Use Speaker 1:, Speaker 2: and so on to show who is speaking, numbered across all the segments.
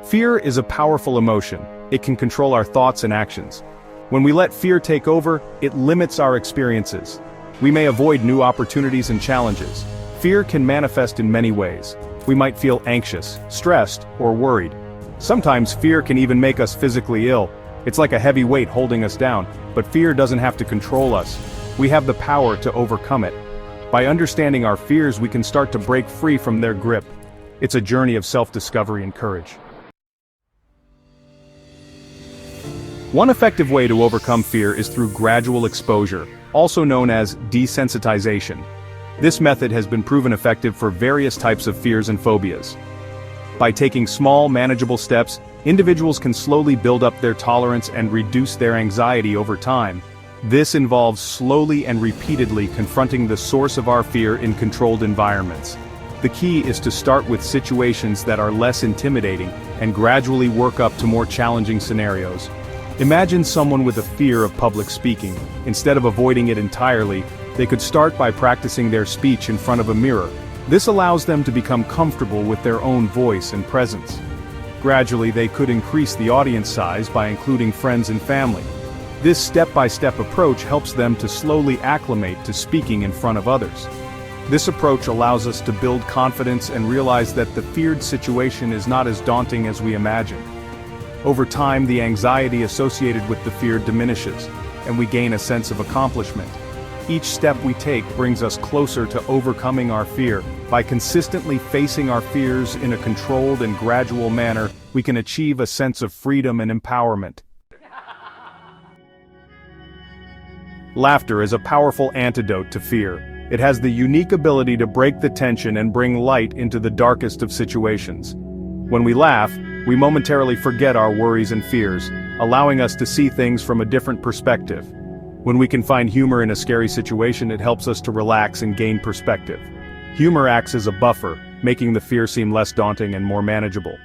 Speaker 1: Fear is a powerful emotion. It can control our thoughts and actions. When we let fear take over, it limits our experiences. We may avoid new opportunities and challenges. Fear can manifest in many ways. We might feel anxious, stressed, or worried. Sometimes fear can even make us physically ill. It's like a heavy weight holding us down, but fear doesn't have to control us. We have the power to overcome it. By understanding our fears, we can start to break free from their grip. It's a journey of self-discovery and courage. One effective way to overcome fear is through gradual exposure, also known as desensitization. This method has been proven effective for various types of fears and phobias. By taking small, manageable steps, individuals can slowly build up their tolerance and reduce their anxiety over time. This involves slowly and repeatedly confronting the source of our fear in controlled environments. The key is to start with situations that are less intimidating and gradually work up to more challenging scenarios. Imagine someone with a fear of public speaking. Instead of avoiding it entirely, they could start by practicing their speech in front of a mirror. This allows them to become comfortable with their own voice and presence. Gradually, they could increase the audience size by including friends and family. This step-by-step approach helps them to slowly acclimate to speaking in front of others. This approach allows us to build confidence and realize that the feared situation is not as daunting as we imagine. Over time, the anxiety associated with the fear diminishes, and we gain a sense of accomplishment. Each step we take brings us closer to overcoming our fear. By consistently facing our fears in a controlled and gradual manner, we can achieve a sense of freedom and empowerment. Laughter is a powerful antidote to fear. It has the unique ability to break the tension and bring light into the darkest of situations. When we laugh, we momentarily forget our worries and fears, allowing us to see things from a different perspective. When we can find humor in a scary situation, it helps us to relax and gain perspective. Humor acts as a buffer, making the fear seem less daunting and more manageable.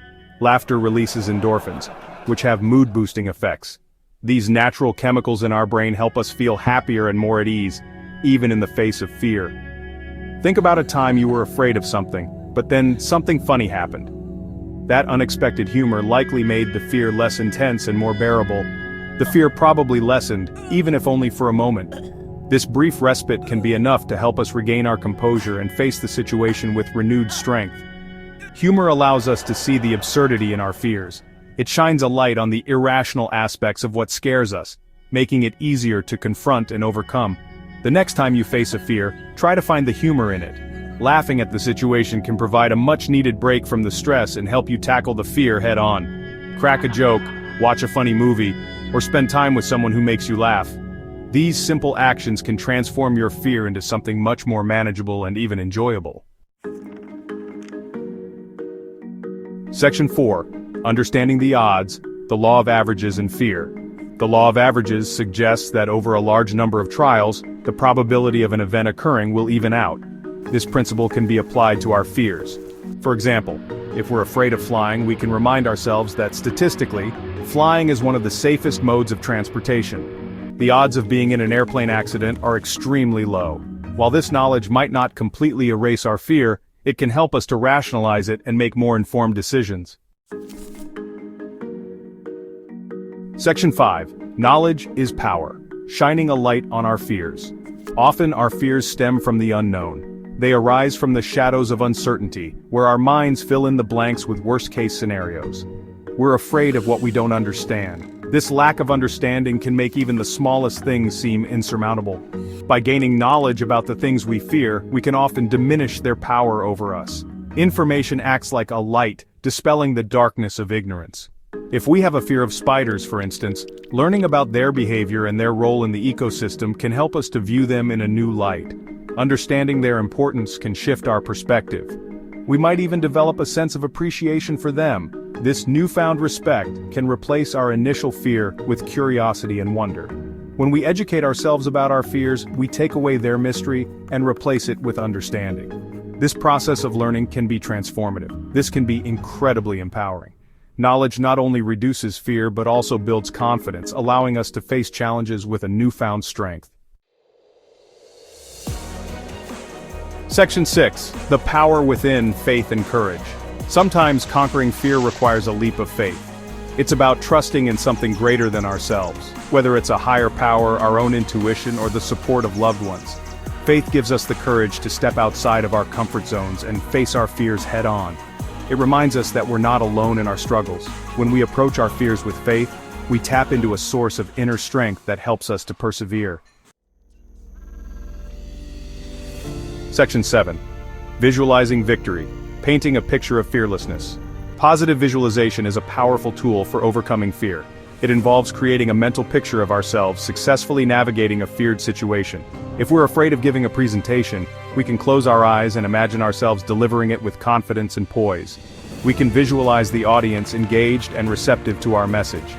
Speaker 1: Laughter releases endorphins, which have mood-boosting effects. These natural chemicals in our brain help us feel happier and more at ease, even in the face of fear. Think about a time you were afraid of something, but then something funny happened. That unexpected humor likely made the fear less intense and more bearable. The fear probably lessened, even if only for a moment. This brief respite can be enough to help us regain our composure and face the situation with renewed strength. Humor allows us to see the absurdity in our fears. It shines a light on the irrational aspects of what scares us, making it easier to confront and overcome. The next time you face a fear, try to find the humor in it. Laughing at the situation can provide a much-needed break from the stress and help you tackle the fear head-on. Crack a joke, watch a funny movie, or spend time with someone who makes you laugh. These simple actions can transform your fear into something much more manageable and even enjoyable. Section 4. Understanding the odds, the law of averages and fear. The law of averages suggests that over a large number of trials, the probability of an event occurring will even out. This principle can be applied to our fears. For example, if we're afraid of flying, we can remind ourselves that statistically, flying is one of the safest modes of transportation. The odds of being in an airplane accident are extremely low. While this knowledge might not completely erase our fear, it can help us to rationalize it and make more informed decisions. Section 5. Knowledge is power. Shining a light on our fears. Often our fears stem from the unknown. They arise from the shadows of uncertainty, where our minds fill in the blanks with worst-case scenarios. We're afraid of what we don't understand. This lack of understanding can make even the smallest things seem insurmountable. By gaining knowledge about the things we fear, we can often diminish their power over us. Information acts like a light, dispelling the darkness of ignorance. If we have a fear of spiders, for instance, learning about their behavior and their role in the ecosystem can help us to view them in a new light. Understanding their importance can shift our perspective. We might even develop a sense of appreciation for them. This newfound respect can replace our initial fear with curiosity and wonder. When we educate ourselves about our fears, we take away their mystery and replace it with understanding. This process of learning can be transformative. This can be incredibly empowering. Knowledge not only reduces fear but also builds confidence, allowing us to face challenges with a newfound strength. Section 6. The power within faith and courage. Sometimes conquering fear requires a leap of faith. It's about trusting in something greater than ourselves, whether it's a higher power, our own intuition, or the support of loved ones. Faith gives us the courage to step outside of our comfort zones and face our fears head-on. It reminds us that we're not alone in our struggles. When we approach our fears with faith, we tap into a source of inner strength that helps us to persevere. Section 7. Visualizing victory. Painting a picture of fearlessness. Positive visualization is a powerful tool for overcoming fear. It involves creating a mental picture of ourselves successfully navigating a feared situation. If we're afraid of giving a presentation, we can close our eyes and imagine ourselves delivering it with confidence and poise. We can visualize the audience engaged and receptive to our message.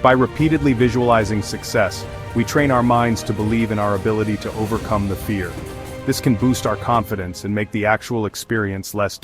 Speaker 1: By repeatedly visualizing success, we train our minds to believe in our ability to overcome the fear. This can boost our confidence and make the actual experience less